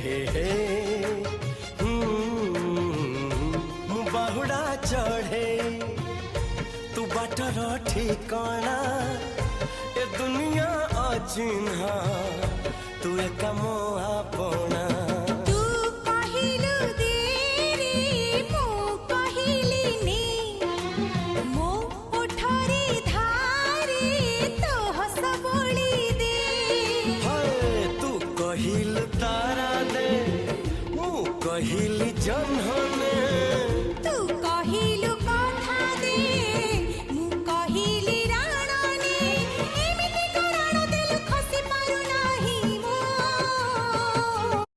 हे हे मु बाहुड़ा चढ़े तू बाटर ठिकाना ए दुनिया अचिन्हा तू एका मो आपना कहिल तारा दे मु कहिल जन्ह